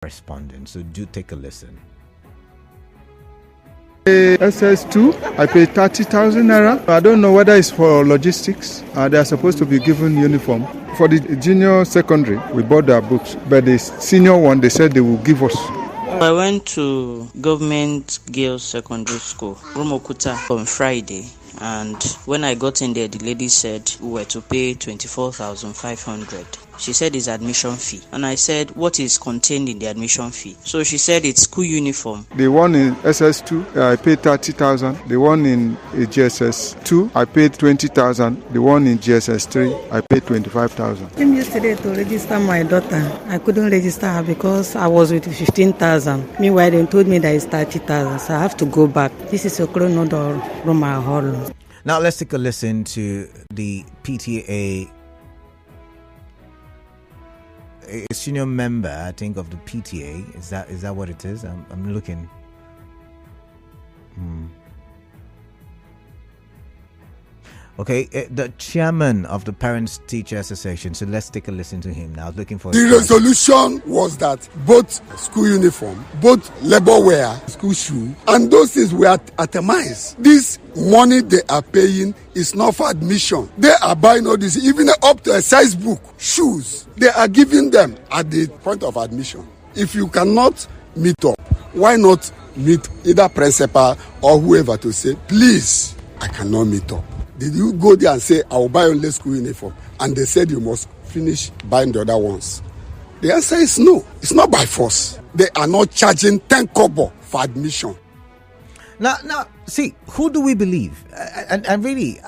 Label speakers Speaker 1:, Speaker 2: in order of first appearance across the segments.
Speaker 1: correspondent. So do take a listen.
Speaker 2: SS2, I pay 30,000 naira. I don't know whether it's for logistics. They are supposed to be given uniform. For the junior secondary, we bought their books, but the senior one, they said they will give us.
Speaker 3: I went to government girls secondary school, Romokuta, on Friday. And when I got in there, the lady said we were to pay 24,500. She said it's admission fee. And I said, what is contained in the admission fee? So she said it's school uniform.
Speaker 2: The one in SS2, I paid 30,000. The one in GSS2, I paid 20,000. The one in GSS3, I paid 25,000.
Speaker 4: I came yesterday to register my daughter. I couldn't register her because I was with 15,000. Meanwhile, they told me that it's 30,000, so I have to go back. This is a Okronodor Roma Hall.
Speaker 1: Now let's take a listen to the PTA, a senior member, I think, of the PTA. Is that what it is? I'm looking. Okay, the chairman of the Parents Teacher Association. So let's take a listen to him now. Looking for
Speaker 5: the resolution was that both school uniform, both labor wear, school shoe, and those things were atomized. This money they are paying is not for admission. They are buying all this, even up to a size book, shoes. They are giving them at the point of admission. If you cannot meet up, why not meet either principal or whoever to say, please, I cannot meet up. Did you go there and say, I will buy only school uniform? And they said you must finish buying the other ones. The answer is no. It's not by force. They are not charging 10 kobo for admission.
Speaker 1: Now, see, who do we believe? And really,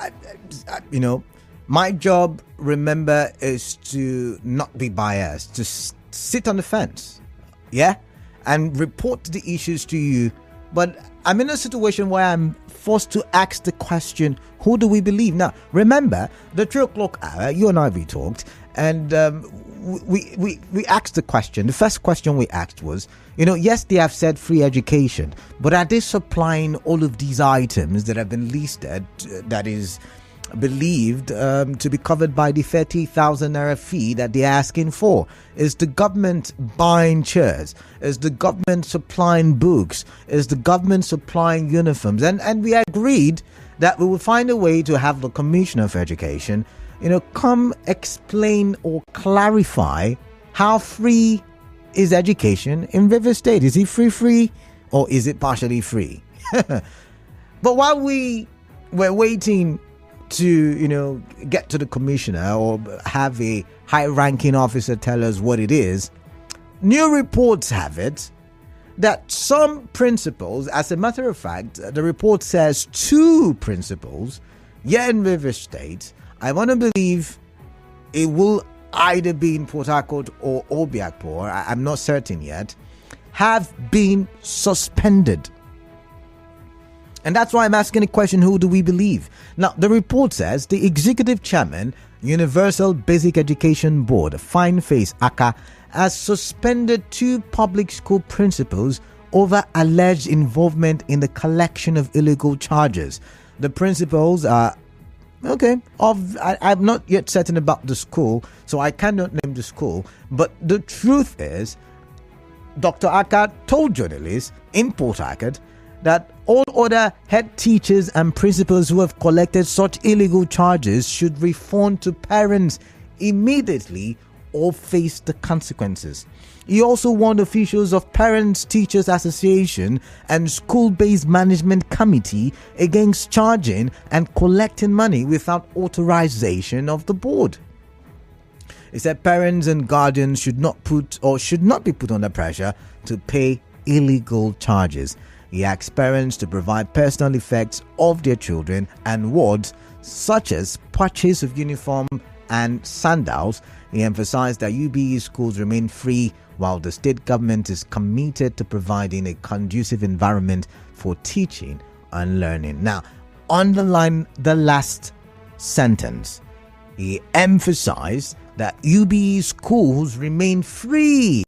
Speaker 1: my job, remember, is to not be biased, to sit on the fence, yeah, and report the issues to you. But I'm in a situation where I'm forced to ask the question, who do we believe? Now, remember, the 3 o'clock hour, you and we talked, and we asked the question. The first question we asked was, yes, they have said free education, but are they supplying all of these items that have been listed, that is believed to be covered by the 30,000 naira fee that they're asking for? Is the government buying chairs? Is the government supplying books? Is the government supplying uniforms? And we agreed that we will find a way to have the Commissioner of Education, come explain or clarify how free is education in River State. Is it free, or is it partially free? But while we were waiting to, get to the commissioner or have a high-ranking officer tell us what it is, new reports have it that some principals, as a matter of fact, the report says 2 principals here in River State, I want to believe it will either be in Port Harcourt or Obiakpor, I'm not certain yet, have been suspended. And that's why I'm asking the question, who do we believe? Now, the report says the executive chairman, Universal Basic Education Board, Fine Face Aka, has suspended 2 public school principals over alleged involvement in the collection of illegal charges. The principals are, I'm not yet certain about the school, so I cannot name the school, but the truth is, Dr. Aka told journalists in Port Harcourt that all other head teachers and principals who have collected such illegal charges should refund to parents immediately or face the consequences. He also warned officials of Parents Teachers Association and School-Based Management Committee against charging and collecting money without authorization of the board. He said parents and guardians should not be put under pressure to pay illegal charges. He asked parents to provide personal effects of their children and wards, such as purchase of uniform and sandals. He emphasized that UBE schools remain free, while the state government is committed to providing a conducive environment for teaching and learning. Now, underline the last sentence. He emphasized that UBE schools remain free,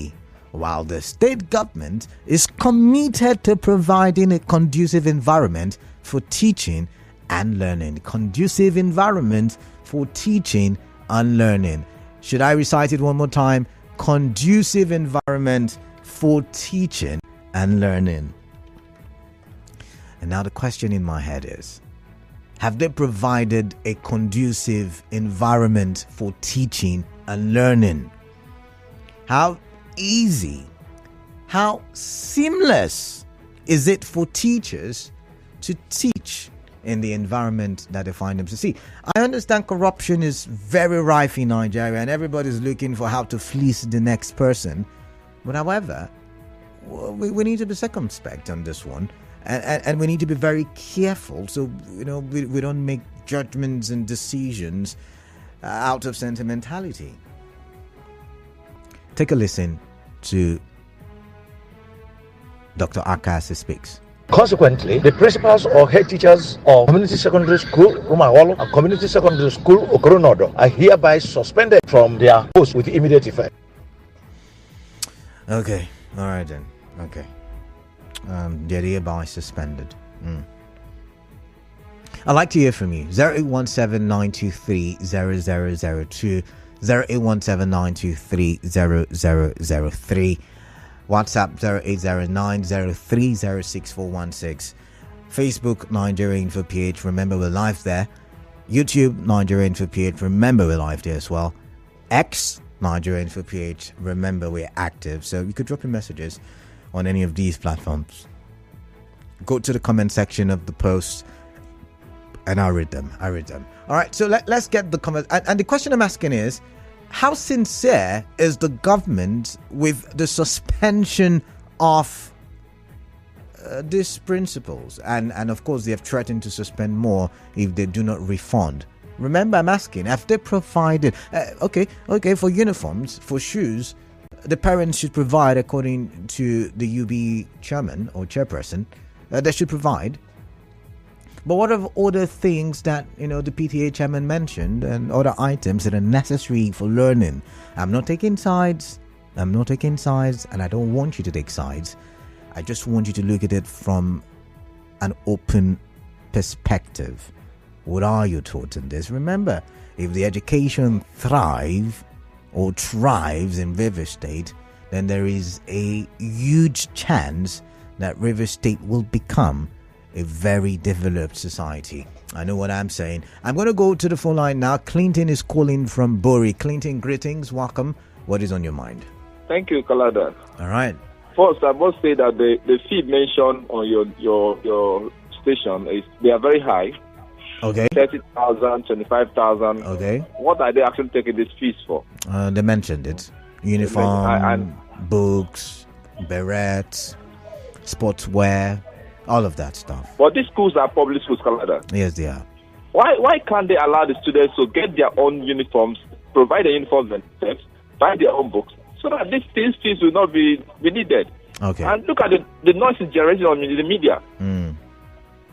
Speaker 1: while the state government is committed to providing a conducive environment for teaching and learning. Conducive environment for teaching and learning. Should I recite it one more time? Conducive environment for teaching and learning. And now the question in my head is, have they provided a conducive environment for teaching and learning? How easy, how seamless is it for teachers to teach in the environment that they find themselves? See, I understand corruption is very rife in Nigeria and everybody's looking for how to fleece the next person. But however, we need to be circumspect on this one. And we need to be very careful so we don't make judgments and decisions out of sentimentality. Take a listen to Dr. Akasi Speaks.
Speaker 6: Consequently, the principals or head teachers of Community Secondary School Rumaholo and Community Secondary School Okoronodo are hereby suspended from their posts with immediate effect.
Speaker 1: Okay, all right then. Okay. They're hereby suspended. I'd like to hear from you. 0817-923-0002, 0817-923-0003, WhatsApp 0809-030-6416, Facebook Nigeria Info PH. Remember we're live there. YouTube Nigeria Info PH. Remember we're live there as well. X Nigeria Info PH. Remember we're active. So you could drop your messages on any of these platforms. Go to the comment section of the post and I'll read them. All right, so let's get the comments. And the question I'm asking is, how sincere is the government with the suspension of these principles? And of course, they have threatened to suspend more if they do not refund. Remember, I'm asking, have they provided... Okay, for uniforms, for shoes, the parents should provide, according to the UBE chairman or chairperson, they should provide. But what of other things that the PTA chairman mentioned and other items that are necessary for learning? I'm not taking sides, and I don't want you to take sides. I just want you to look at it from an open perspective. What are your thoughts on this? Remember, if the education thrives in River State, then there is a huge chance that River State will become a very developed society. I know what I'm saying. I'm going to go to the phone line now. Clinton is calling from Bori. Clinton, greetings, welcome. What is on your mind?
Speaker 7: Thank you, Kalada.
Speaker 1: All right.
Speaker 7: First, I must say that the fee mentioned on your station they are very high.
Speaker 1: Okay.
Speaker 7: 30,000, 25,000.
Speaker 1: Okay.
Speaker 7: What are they actually taking these fees for?
Speaker 1: They mentioned it. Uniform, books, berets, sportswear, all of that stuff.
Speaker 7: But these schools are public schools, Canada.
Speaker 1: Yes, they are.
Speaker 7: Why can't they allow the students to get their own uniforms, provide the uniforms themselves, buy their own books, so that these fees will not be needed?
Speaker 1: Okay.
Speaker 7: And look at the noise generation on the media.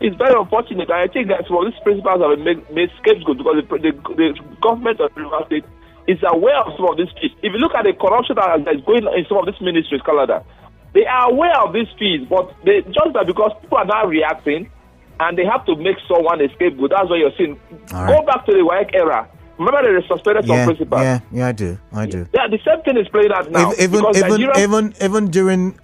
Speaker 7: It's very unfortunate. I think that some of these principals have made scapegoats because the government of River State is aware of some of these fees. If you look at the corruption that is going on in some of these ministries, Canada, they are aware of these fees, but just that because people are now reacting and they have to make someone a scapegoat. That's what you're seeing. Go back to the WAEC era. Remember they suspended some principals?
Speaker 1: Yeah, I do.
Speaker 7: Yeah, the same thing is playing out now.
Speaker 1: Even during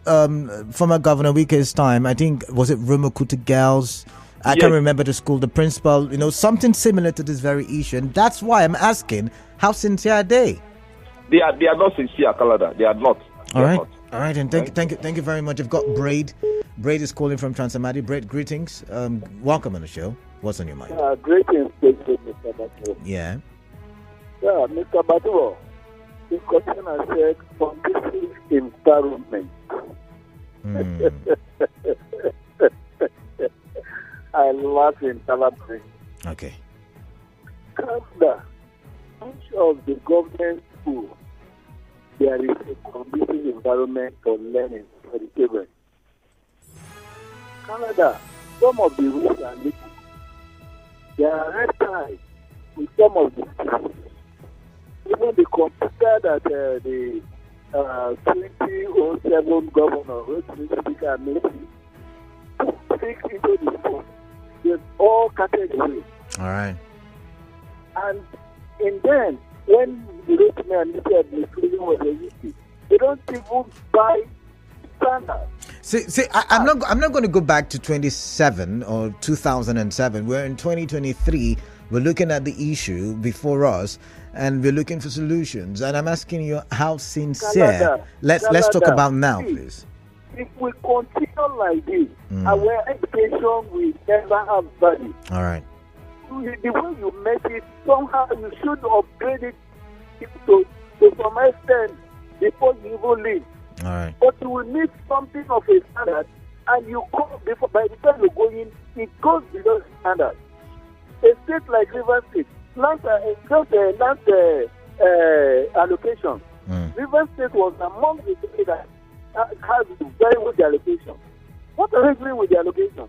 Speaker 1: former Governor Wike's time, I think, was it Rumokuta Girls? I can't remember the school, the principal, something similar to this very issue. And that's why I'm asking, how sincere are they?
Speaker 7: They are not sincere, Kalada. They are not.
Speaker 1: All right, and thank you very much. I've got Braid. Braid is calling from Transamadi. Braid, greetings. Welcome on the show. What's on your mind?
Speaker 8: Greetings, Mr. Batu.
Speaker 1: Yeah.
Speaker 8: Yeah, Mr. Batu, the question I said, conducive environment. I laugh in Calabria.
Speaker 1: Okay.
Speaker 8: Canada, each of the government schools, there is a conducive environment for learning for the children. Canada, some of the rules are little. There are red ties with some of the schools. Even the computer that the 2007 governor, which speaker made, take into the school. There's all categories.
Speaker 1: All right.
Speaker 8: And then, when the rate administration was a issue, they don't even buy standard.
Speaker 1: I'm not going to go back to 27 or 2007. We're in 2023. We're looking at the issue before us, and we're looking for solutions. And I'm asking you, how sincere? Let's talk about now, please.
Speaker 8: If we continue like this, our education will never have value.
Speaker 1: All right.
Speaker 8: The way you make it, somehow you should upgrade it to some extent before you even leave.
Speaker 1: All right.
Speaker 8: But you will need something of a standard, and you go before, by the time you go in, it goes below standard. A state like Rivers State, last allocation, Rivers State was among the states that has very good allocation. What are they doing with the allocation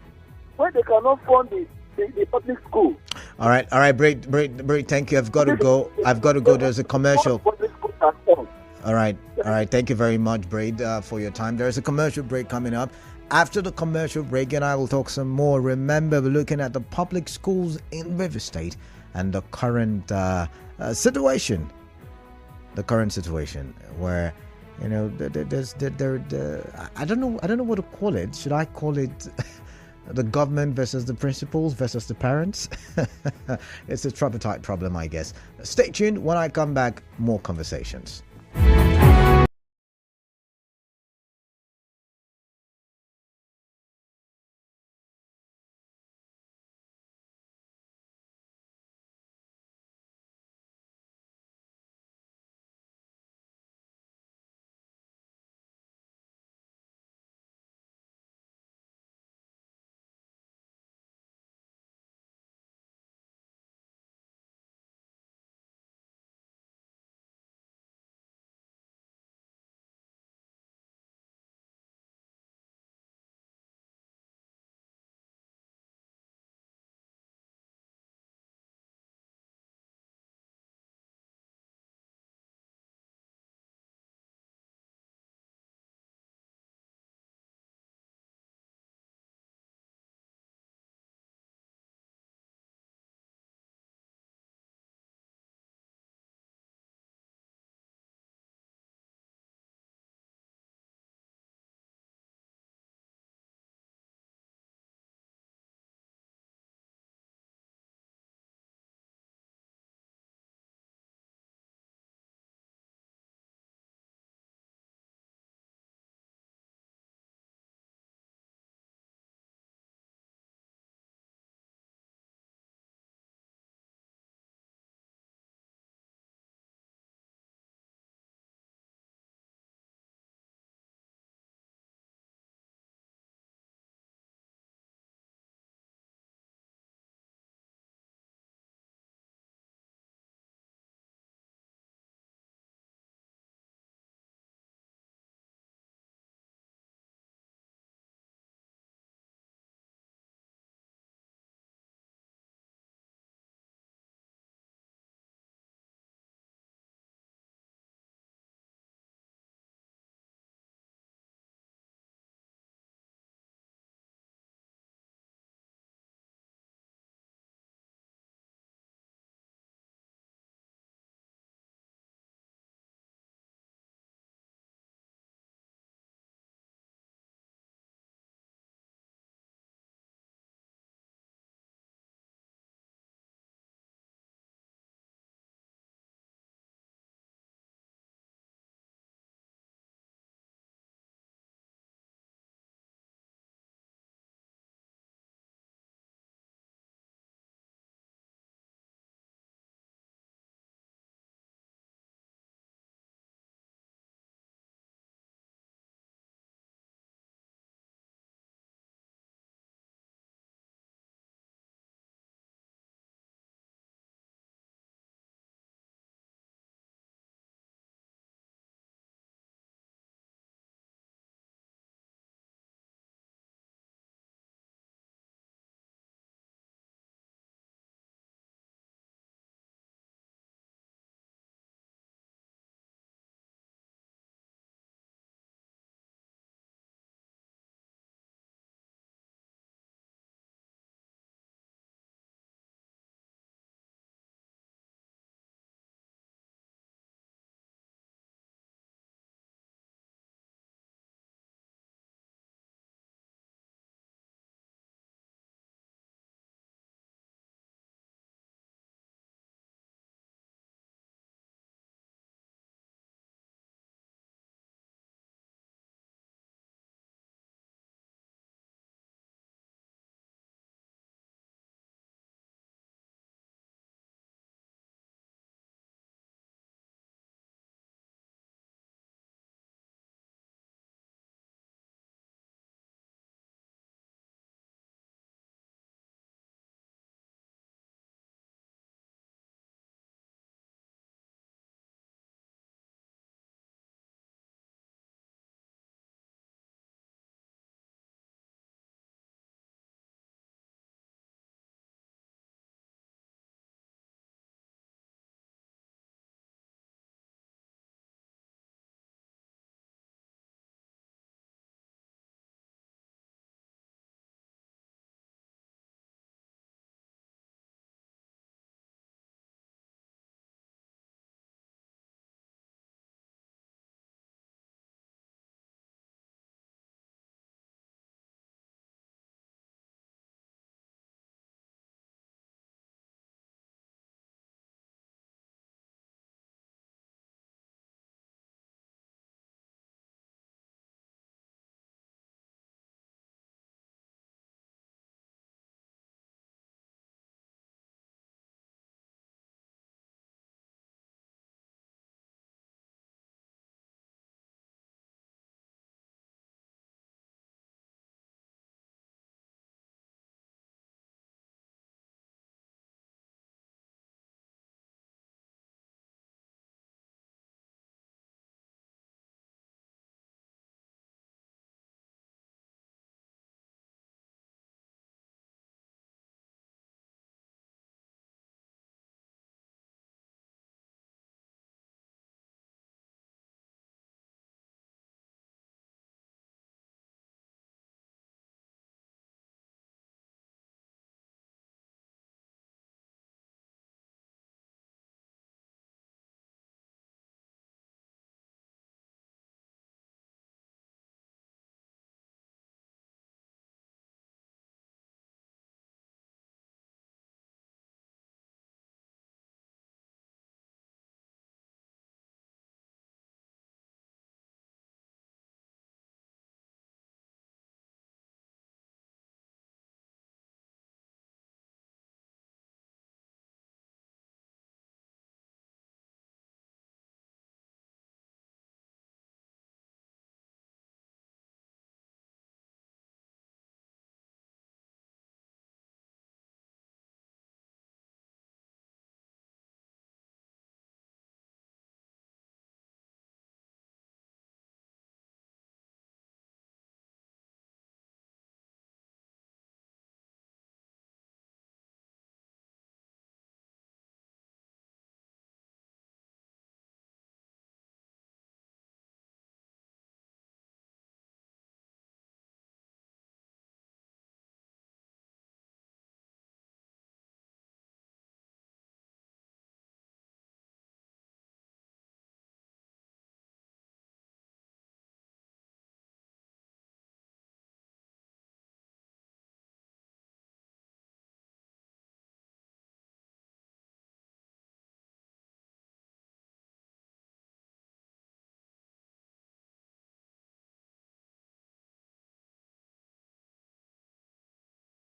Speaker 8: when they cannot fund the public school?
Speaker 1: All right, Braid, thank you. I've got to go. There's a commercial. All right. Thank you very much, Braid, for your time. There's a commercial break coming up. After the commercial break, and I will talk some more. Remember, we're looking at the public schools in River State and the current situation. The current situation where, there's I don't know what to call it. Should I call it the government versus the principals versus the parents? It's a tripartite problem, I guess. Stay tuned. When I come back, more conversations.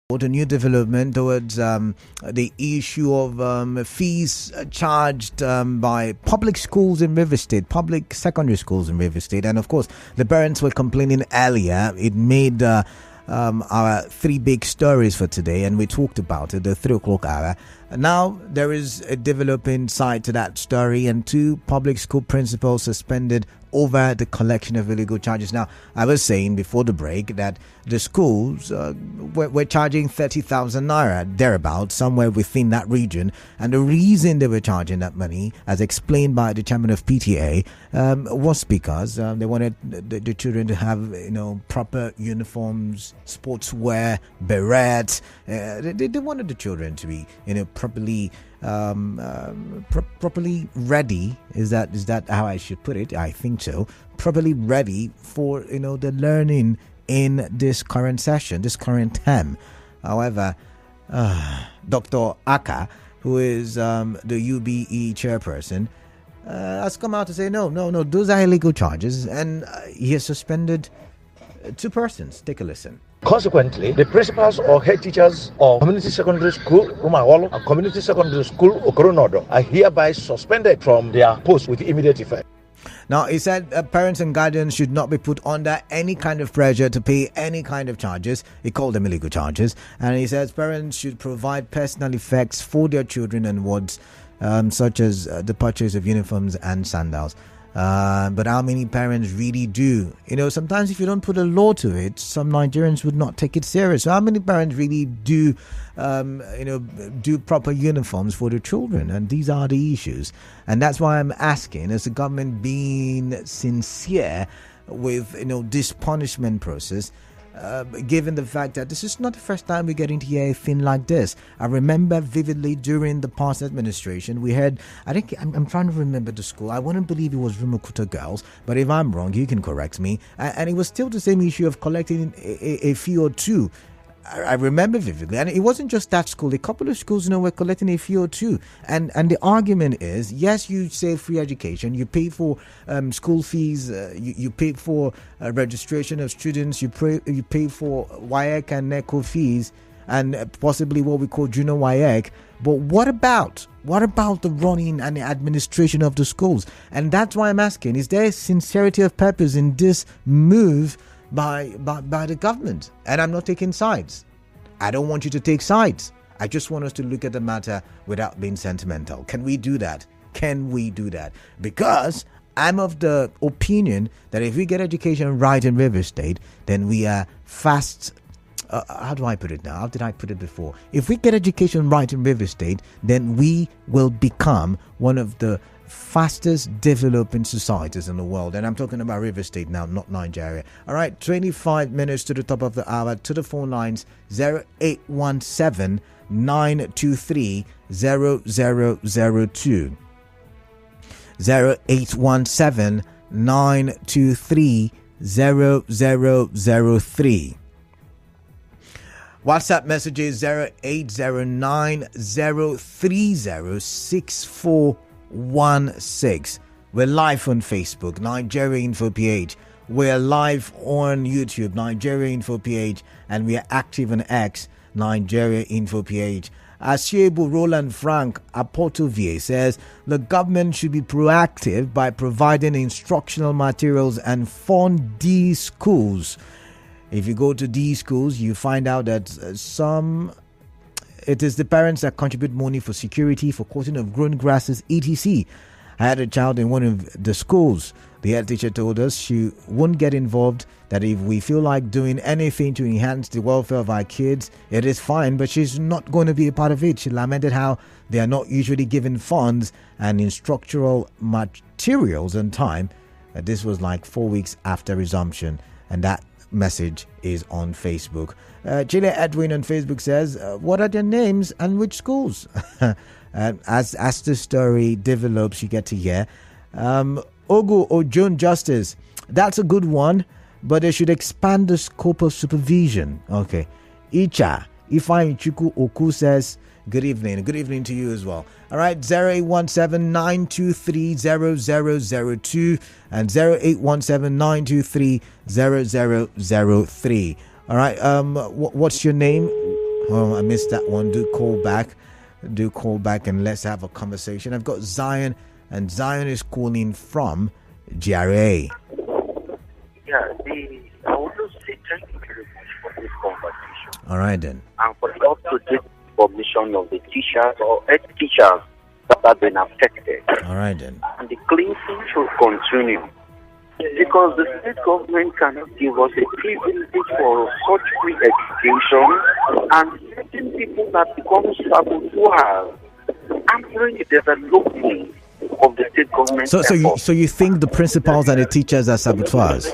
Speaker 1: A new development towards the issue of fees charged by public schools in River State, public secondary schools in River State. And of course, the parents were complaining earlier. It made our three big stories for today, and we talked about it, the 3 o'clock hour. Now, there is a developing side to that story, and 2 public school principals suspended over the collection of illegal charges. Now, I was saying before the break that the schools were charging 30,000 naira, thereabouts, somewhere within that region. And the reason they were charging that money, as explained by the chairman of PTA, was because they wanted the children to have, proper uniforms, sportswear, berets. They wanted the children to be, properly properly ready. Is that how I should put it? I think so. Properly ready for the learning in this current session, this current term. However, Dr. Aka, who is the UBE chairperson, has come out to say no, those are illegal charges, and he has suspended 2 persons. Take a listen.
Speaker 6: Consequently, the principals or head teachers of Community Secondary School Rumaholo and Community Secondary School Okoronodo are hereby suspended from their posts with immediate effect.
Speaker 1: Now, he said parents and guardians should not be put under any kind of pressure to pay any kind of charges. He called them illegal charges. And he says parents should provide personal effects for their children and wards, such as the purchase of uniforms and sandals. But how many parents really do? Sometimes if you don't put a law to it, some Nigerians would not take it serious. So how many parents really do, do proper uniforms for their children? And these are the issues. And that's why I'm asking, is the government being sincere with, this punishment process? Given the fact that this is not the first time we're getting to hear a thing like this. I remember vividly during the past administration, we had, I'm trying to remember the school. I wouldn't believe it was Rumokuta Girls, but if I'm wrong, you can correct me. And it was still the same issue of collecting a fee or two. I remember vividly, and it wasn't just that school. A couple of schools, were collecting a fee or two, and the argument is, yes, you say free education, you pay for school fees, you pay for registration of students, you pay for WAEC and NECO fees, and possibly what we call junior WAEC. But what about the running and the administration of the schools? And that's why I'm asking: is there sincerity of purpose in this move by the government? And I'm not taking sides. I don't want you to take sides. I just want us to look at the matter without being sentimental. Can we do that? Because I'm of the opinion that if we get education right in River State, then we are fast. How do I put it now? How did I put it before? If we get education right in River State, then we will become one of the fastest developing societies in the world. And I'm talking about River State now, not Nigeria. All right, 25 minutes to the top of the hour. To the phone lines, 0817 923 0002. 0817 923 0003. WhatsApp messages 0809 030 6416. We're live on Facebook, Nigeria Info PH. We're live on YouTube, Nigeria Info PH. And we are active on X, Nigeria Info PH. Asiebu Roland Frank Apotovie says the government should be proactive by providing instructional materials and fund these schools. If you go to these schools, you find out that it is the parents that contribute money for security, for cutting of grown grasses, etc. I had a child in one of the schools. The head teacher told us she won't get involved, that if we feel like doing anything to enhance the welfare of our kids, it is fine, but she's not going to be a part of it. She lamented how they are not usually given funds and instructional materials on time. This was like 4 weeks after resumption, and that message is on Facebook. Chile Edwin on Facebook says, what are their names and which schools? As the story develops, you get to hear. Ogu Ojon Justice, that's a good one, but they should expand the scope of supervision. Okay. Icha Ifeanyi Chukwu Oku says, good evening. Good evening to you as well. All right, 0817 923 0002 and 0817 923 0003. All right, what's your name? Oh, I missed that one. Do call back and let's have a conversation. I've got Zion, and Zion is calling from GRA.
Speaker 9: Yeah, I want to say thank you very much for this conversation.
Speaker 1: All right then.
Speaker 9: And for us to take information of the teachers or head teachers that have been affected.
Speaker 1: All right then.
Speaker 9: And the cleansing should continue. Because the state government cannot give us a privilege for such free education and certain people that become saboteurs answering the development of the state government.
Speaker 1: So you think the principals and the teachers are saboteurs?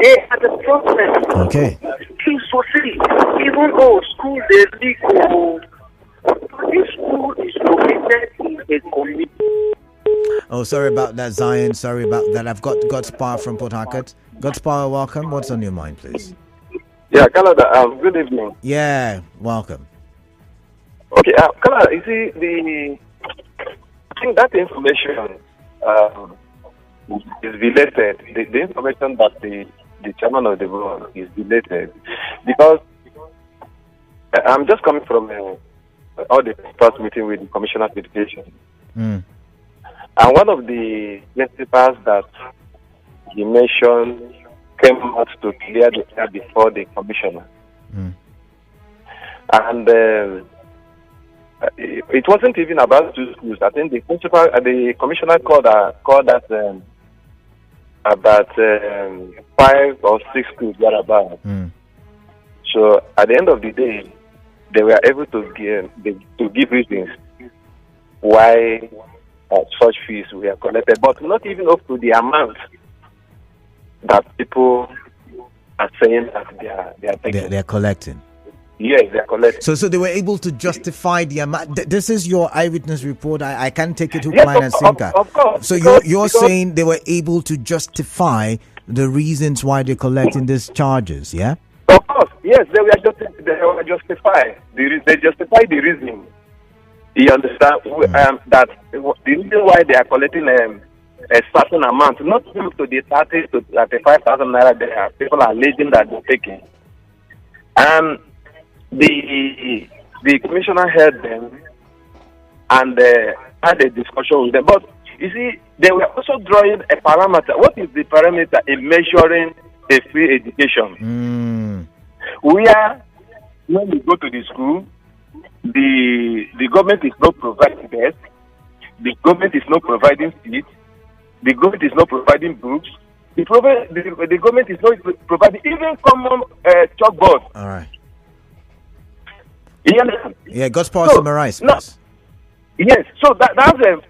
Speaker 9: They are the problem.
Speaker 1: Okay.
Speaker 9: Please proceed. Even though school is legal, this school is located in a community.
Speaker 1: Oh, sorry about that, Zion. Sorry about that. I've got Godspire from Port Harcourt. Godspire, welcome. What's on your mind, please?
Speaker 10: Yeah, Canada, good evening.
Speaker 1: Yeah, welcome.
Speaker 10: Okay, Canada, you see, I think that information is related. The information that the chairman of the board is related. Because I'm just coming from all the first meeting with the Commissioner of Education.
Speaker 1: Mm.
Speaker 10: And one of the principals that he mentioned came out to clear the air before the commissioner.
Speaker 1: Mm.
Speaker 10: And it wasn't even about 2 schools. I think the commissioner called that about 5 or 6 schools thereabout.
Speaker 1: Mm.
Speaker 10: So at the end of the day, they were able to give reasons why such fees were collected, but not even up to the amount that people are saying that they are taking.
Speaker 1: They're collecting.
Speaker 10: Yes, they are collecting.
Speaker 1: So they were able to justify the amount. This is your eyewitness report. I can't take it to
Speaker 10: Yes,
Speaker 1: line and sinker.
Speaker 10: Of course.
Speaker 1: So you're saying they were able to justify the reasons why they're collecting these charges, yeah?
Speaker 10: Of course, yes, they were justified. They justify the reason. You understand that the reason why they are collecting a certain amount, not even to the 30 to 35,000 naira, people are alleging that they're taking. The commissioner heard them and had a discussion with them. But you see, they were also drawing a parameter. What is the parameter in measuring a free education? Where when we go to the school, the government is not providing beds, the government is not providing seats, the government is not providing books, the government is not providing even common chalkboard.
Speaker 1: All right.
Speaker 10: You understand?
Speaker 1: Yeah, Godspire summarize, please.
Speaker 10: Yes, so that's the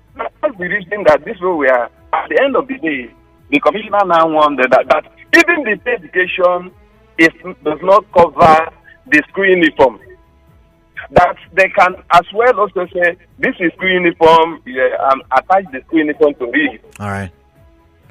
Speaker 10: reason that this way we are, at the end of the day, the commissioner now wanted that even the education does not cover the school uniform. That they can as well also say, this is school uniform, attach the school uniform to it.
Speaker 1: All right.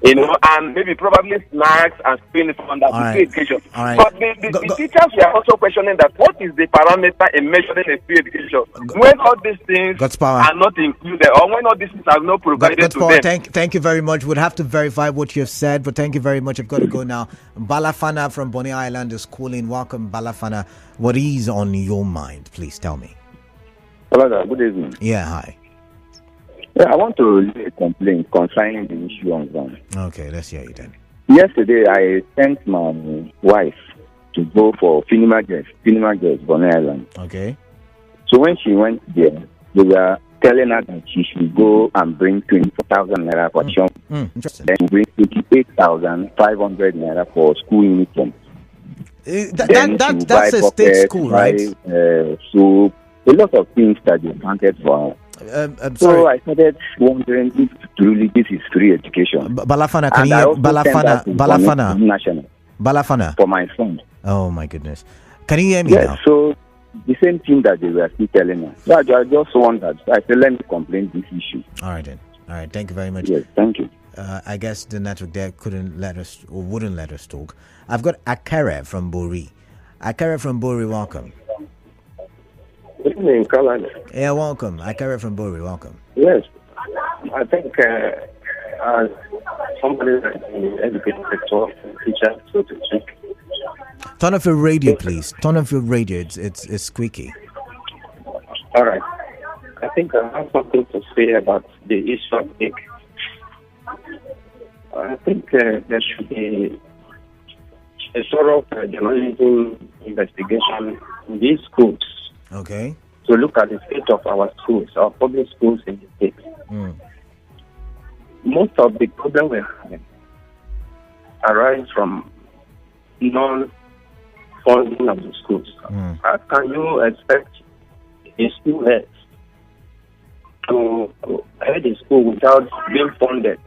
Speaker 10: You know, and maybe probably snacks and school uniform that is free education.
Speaker 1: All right.
Speaker 10: But the teachers were also questioning that what is the parameter in measuring a free education when all these things are not included or when all these things are not provided to them.
Speaker 1: Thank you very much. We'll have to verify what you have said, but thank you very much. I've got to go now. Balafana from Bonny Island is calling. Welcome, Balafana. What is on your mind? Please tell me.
Speaker 11: Hello, good evening.
Speaker 1: Yeah, hi.
Speaker 11: Yeah, I want to lay a complaint concerning the issue on ground.
Speaker 1: Okay, let's hear it then.
Speaker 11: Yesterday, I sent my wife to go for Finima Girls, Bonny Island.
Speaker 1: Okay.
Speaker 11: So when she went there, they were telling her that she should go and bring 24,000 naira for shop.
Speaker 1: Interesting.
Speaker 11: Then bring 88,500 naira for school uniform.
Speaker 1: That's a state school, right?
Speaker 11: So a lot of things that they wanted for her.
Speaker 1: I'm
Speaker 11: so
Speaker 1: sorry.
Speaker 11: I started wondering if truly this is free education.
Speaker 1: Balafana, can you hear Balafana
Speaker 11: for my son.
Speaker 1: Oh my goodness, can you hear me now?
Speaker 11: So the same thing that they were still telling us. So I just wondered. I said, let me complain this issue.
Speaker 1: All right then. All right. Thank you very much.
Speaker 11: Yes, thank you.
Speaker 1: I guess the network there couldn't let us or wouldn't let us talk. I've got Akere from Bori. Akere from Bori, welcome.
Speaker 12: Good evening, Colin.
Speaker 1: Yeah, welcome. Akere from Bori, welcome.
Speaker 12: Yes, I think somebody that in the education sector, teacher, so to speak.
Speaker 1: Turn off your radio, please. Turn off your radio. It's squeaky.
Speaker 12: All right. I think I have something to say about the issue of ink. I think there should be a sort of journalism investigation in these schools.
Speaker 1: Okay.
Speaker 12: To look at the state of our schools, our public schools in the state. Most of the problem we're having arise from non-funding of the schools. How can you expect a school head to head a school without being funded?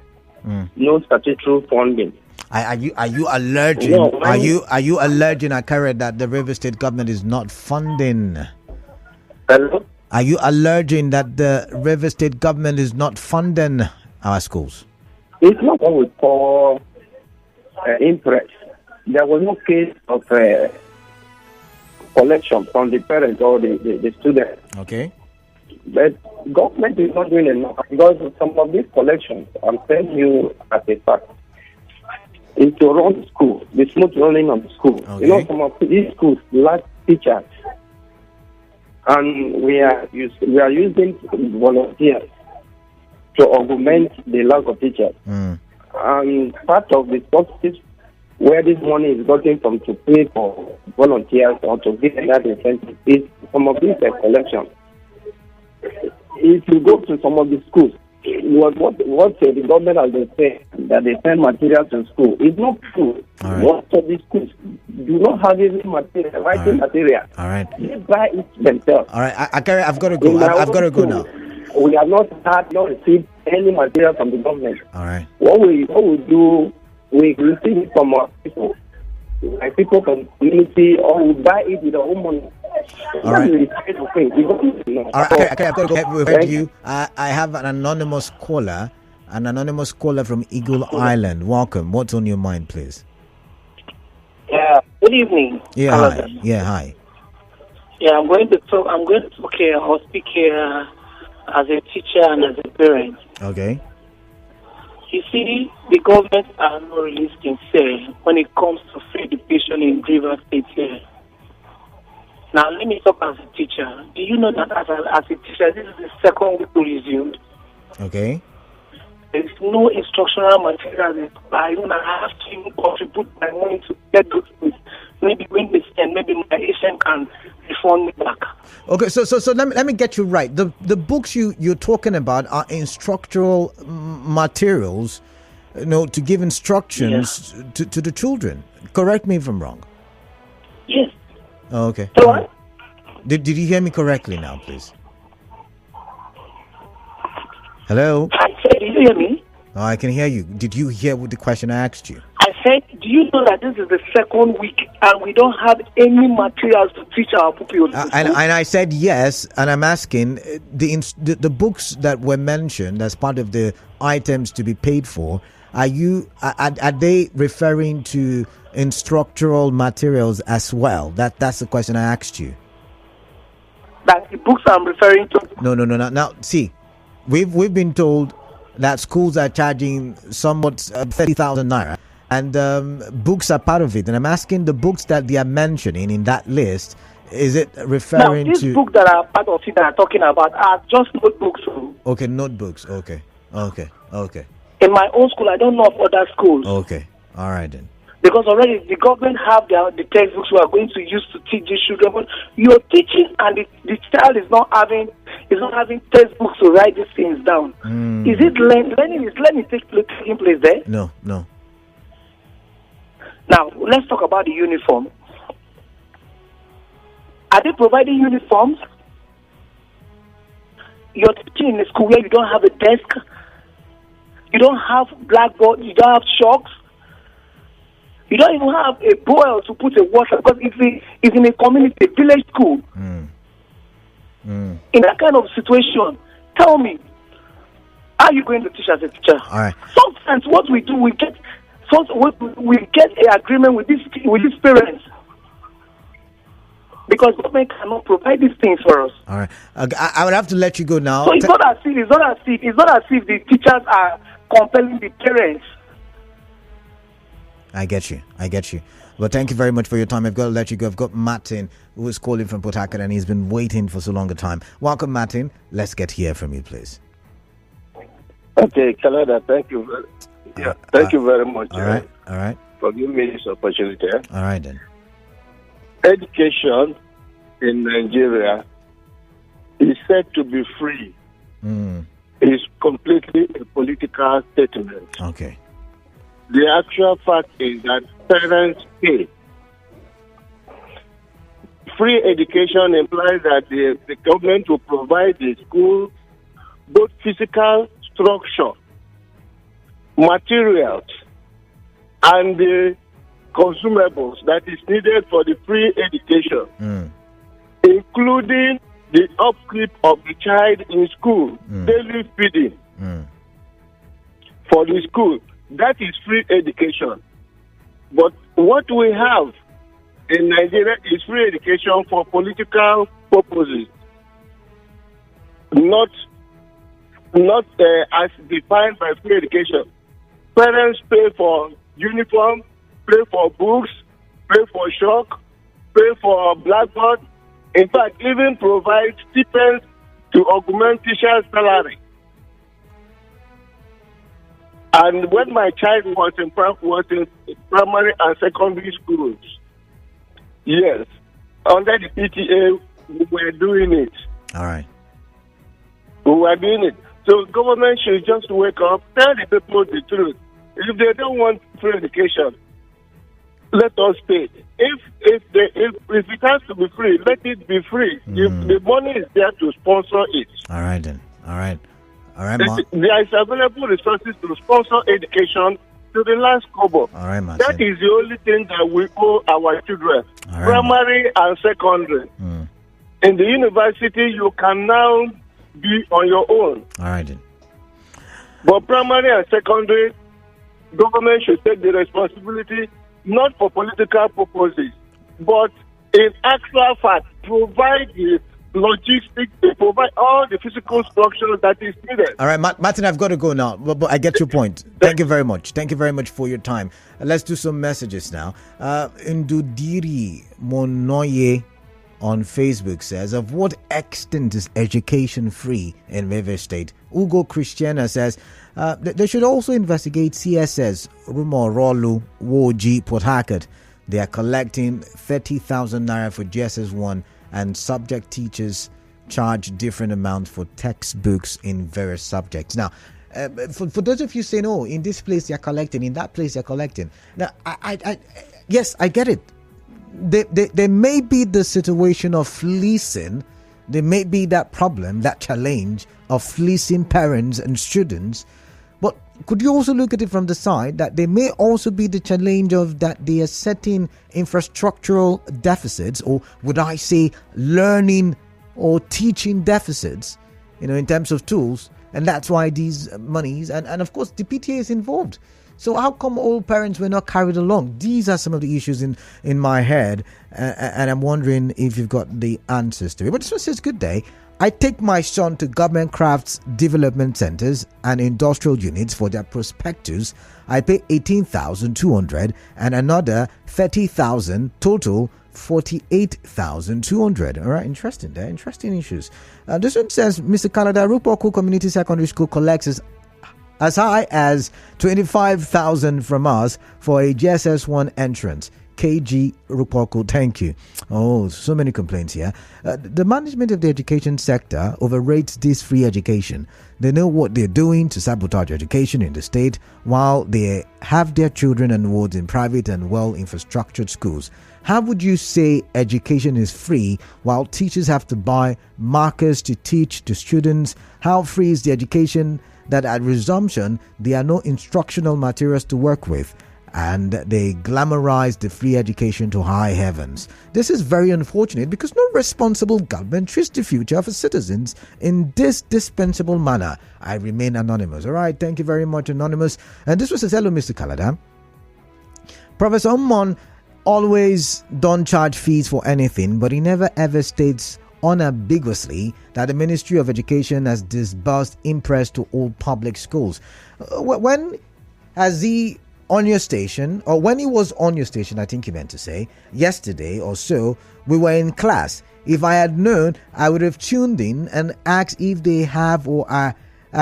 Speaker 12: No statutory funding.
Speaker 1: Are you alleging? No, are you alleging, Akare, that the River State government is not funding?
Speaker 12: Hello?
Speaker 1: Are you alleging that the River State government is not funding our schools?
Speaker 12: It's not what we call interest. There was no case of collection from the parents or the students.
Speaker 1: Okay.
Speaker 12: But government is not doing enough because some of these collections, I'm telling you as a fact, is to run school, the smooth running of the school.
Speaker 1: Okay.
Speaker 12: Some of these schools lack teachers. And we are using volunteers to augment the lack of teachers. And part of the sources where this money is gotten from to pay for volunteers or to give that incentive is some of these collections. If you go to some of the schools, what the government has been saying, that they send material to school, is not true.
Speaker 1: Right.
Speaker 12: Most of the schools do not have any material, writing material.
Speaker 1: All right.
Speaker 12: They buy it themselves.
Speaker 1: All right. I've got to go. I've got to go now.
Speaker 12: We have not received any material from the government.
Speaker 1: All right.
Speaker 12: What we do, we receive it from our people, like people from the community, or we buy it with our own money.
Speaker 1: All right.
Speaker 12: All
Speaker 1: right. Okay, I've got to go with you. I have an anonymous caller from Eagle Island. Welcome. What's on your mind, please?
Speaker 13: Yeah. Good evening.
Speaker 1: Yeah. Hi. Yeah. Hi.
Speaker 13: Yeah, I'm going to talk here or speak here as a teacher and as a parent.
Speaker 1: Okay.
Speaker 13: You see, the government are not really sincere when it comes to free education in River State here. Now, let me talk as a teacher. Do you know that as a teacher, this is the second week we resumed?
Speaker 1: Okay.
Speaker 13: There is no instructional material. I have to contribute my money to get those things. Maybe when they send, maybe my agent can refund me back.
Speaker 1: Okay, so let me get you right. The books you're talking about are instructional materials, to give instructions to the children. Correct me if I'm wrong.
Speaker 13: Yes.
Speaker 1: Oh, okay.
Speaker 13: So
Speaker 1: did you hear me correctly now, please? Hello?
Speaker 13: I said, did you hear me?
Speaker 1: Oh, I can hear you. Did you hear what the question I asked you?
Speaker 13: I said, do you know that this is the second week and we don't have any materials to teach our pupils?
Speaker 1: And I said yes, and I'm asking, the books that were mentioned as part of the items to be paid for, are they referring to instructional materials as well? That's the question I asked you.
Speaker 13: That the books I'm referring to?
Speaker 1: No. Now, see, we've been told that schools are charging somewhat 30,000 naira, and books are part of it. And I'm asking, the books that they are mentioning in that list, is it referring to?
Speaker 13: Now, these books that are part of it that I'm talking about are just notebooks.
Speaker 1: Okay, notebooks. Okay.
Speaker 13: In my own school, I don't know of other schools.
Speaker 1: Okay, all right then.
Speaker 13: Because already the government have the textbooks we are going to use to teach these children. But you're teaching and the child is not having textbooks to write these things down. Is it learning taking place there?
Speaker 1: No.
Speaker 13: Now let's talk about the uniform. Are they providing uniforms? You're teaching in a school where you don't have a desk, you don't have blackboard, you don't have chalks. You don't even have a boil to put a water because it's in a community, a village school. In that kind of situation, tell me, how are you going to teach as a teacher?
Speaker 1: All right.
Speaker 13: Sometimes what we do, we get an agreement with these parents because government cannot provide these things for us.
Speaker 1: All right. I would have to let you go now.
Speaker 13: So it's not as if the teachers are compelling the parents.
Speaker 1: I get you. Well, thank you very much for your time. I've got to let you go. I've got Martin, who is calling from Port Harcourt, and he's been waiting for so long a time. Welcome, Martin. Let's get here from you, please.
Speaker 14: Okay, Canada, thank you. Thank you very much.
Speaker 1: All right.
Speaker 14: For giving me this opportunity.
Speaker 1: All right, then.
Speaker 14: Education in Nigeria is said to be free. It's completely a political statement.
Speaker 1: Okay.
Speaker 14: The actual fact is that parents pay. Free education implies that the government will provide the school both physical structure, materials, and the consumables that is needed for the free education, including the upkeep of the child in school, daily feeding for the school. That is free education. But what we have in Nigeria is free education for political purposes, not as defined by free education. Parents pay for uniform, pay for books, pay for chalk, pay for blackboard. In fact, even provide stipends to augment teachers' salary. And when my child was in primary and secondary schools, yes, under the PTA, we were doing it.
Speaker 1: All right.
Speaker 14: We were doing it. So government should just wake up, tell the people the truth. If they don't want free education, let us pay. If it has to be free, let it be free. If the money is there to sponsor it.
Speaker 1: All right, then. All right.
Speaker 14: There is available resources to sponsor education to the last kobo.
Speaker 1: All right, Martin.
Speaker 14: That is the only thing that we owe our children, primary and secondary. In the university, you can now be on your own.
Speaker 1: All right, then.
Speaker 14: But primary and secondary, government should take the responsibility, not for political purposes, but in actual fact, provide the logistics, provide all the physical structure that is needed.
Speaker 1: All right, Martin, I've got to go now, but I get your point. Thank you very much. Thank you very much for your time. Let's do some messages now. Ndudiri Monoye on Facebook says, of what extent is education free in River State? Ugo Christiana says, they should also investigate CSS, Rumo Rolu, Woji, Port Harcourt. They are collecting 30,000 naira for GSS1, and subject teachers charge different amounts for textbooks in various subjects. Now, for those of you saying, oh, in this place they're collecting, in that place they're collecting. Now, yes, I get it. There may be the situation of fleecing. There may be that problem, that challenge of fleecing parents and students. But could you also look at it from the side that there may also be the challenge of that they are setting infrastructural deficits, or would I say learning or teaching deficits, in terms of tools, and that's why these monies and of course the PTA is involved. So how come all parents were not carried along? These are some of the issues in my head, and I'm wondering if you've got the answers to it. But this one says, good day. I take my son to government crafts development centers and industrial units for their prospectus. I pay 18,200 and another 30,000, total 48,200. All right, interesting there. Interesting issues. This one says, Mr. Canada, Rupoku Community Secondary School collects as high as 25,000 from us for a GSS1 entrance. KG Rupoko, thank you. Oh, so many complaints here. The management of the education sector overrates this free education. They know what they're doing to sabotage education in the state while they have their children enrolled in private and well-infrastructured schools. How would you say education is free while teachers have to buy markers to teach to students? How free is the education that at resumption there are no instructional materials to work with? And they glamorize the free education to high heavens. This is very unfortunate because no responsible government treats the future of its citizens in this dispensable manner. I remain anonymous. All right, thank you very much, anonymous. And this was says, hello, Mr. Kalada. Professor Ummon always don't charge fees for anything, but he never ever states unambiguously that the Ministry of Education has disbursed impress to all public schools. When has he on your station, or when he was on your station, I think he meant to say, yesterday or so, we were in class. If I had known, I would have tuned in and asked if they have or are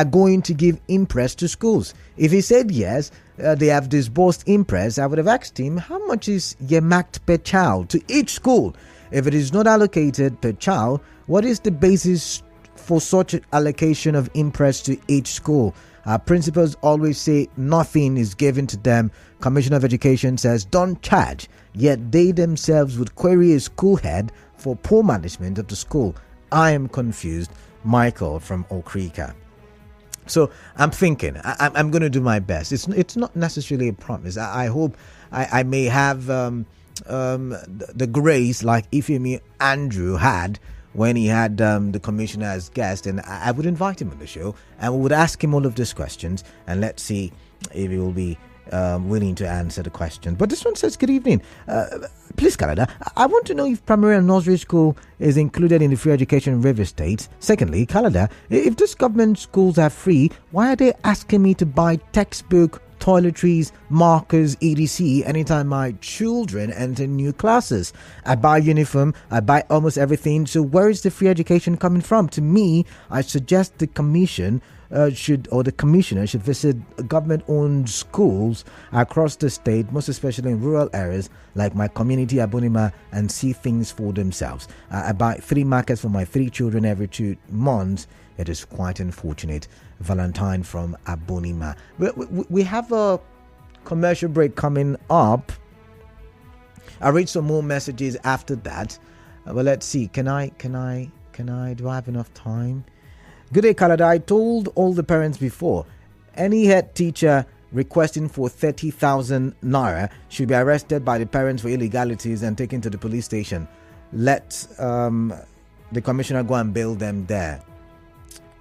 Speaker 1: going to give impress to schools. If he said yes, they have disbursed impress, I would have asked him how much is yemacked per child to each school. If it is not allocated per child, what is the basis for such allocation of impress to each school? Our principals always say nothing is given to them. Commissioner of Education says don't charge, yet they themselves would query a school head for poor management of the school. I am confused. Michael from Okrika. So I'm thinking I'm going to do my best. It's not necessarily a promise. I hope I may have the grace like Ifemi Andrew had when he had the commissioner as guest, and I would invite him on the show and we would ask him all of these questions, and let's see if he will be willing to answer the question. But this one says, good evening. Please, Canada, I want to know if primary and nursery school is included in the free education in River State. Secondly, Canada, if these government schools are free, why are they asking me to buy textbook, toiletries, markers, etc. anytime my children enter new classes? I buy uniform, I buy almost everything, so where is the free education coming from? To me, I suggest the commissioner should visit government-owned schools across the state, most especially in rural areas like my community, Abonima, and see things for themselves. I buy 3 markets for my 3 children every 2 months. It is quite unfortunate. Valentine from Abonima. We have a commercial break coming up. I'll read some more messages after that. But let's see. Can I? Do I have enough time? Good day, Canada. I told all the parents before, any head teacher requesting for 30,000 naira should be arrested by the parents for illegalities and taken to the police station. Let the commissioner go and bail them there.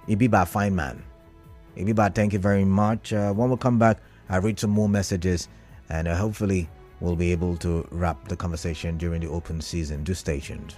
Speaker 1: Ibiba, fine man. Ibiba, thank you very much. When we come back, I'll read some more messages, and hopefully we'll be able to wrap the conversation during the open season. Do stay tuned.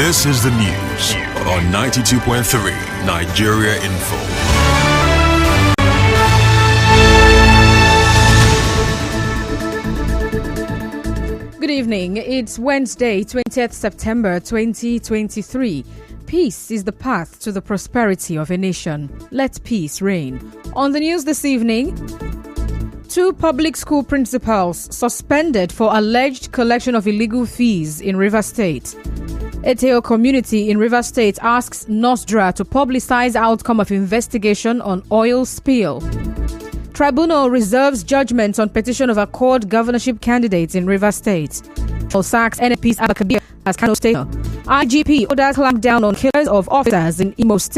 Speaker 15: This is the news on 92.3 Nigeria Info.
Speaker 16: Good evening. It's Wednesday, 20th September 2023. Peace is the path to the prosperity of a nation. Let peace reign. On the news this evening, 2 public school principals suspended for alleged collection of illegal fees in Rivers State. Eteo community in Rivers State asks Nostra to publicize outcome of investigation on oil spill. Tribunal reserves judgment on petition of Accord governorship candidates in Rivers State. Sacks NP's Abakabir as Kano State. IGP orders clampdown on killers of officers in Imo State.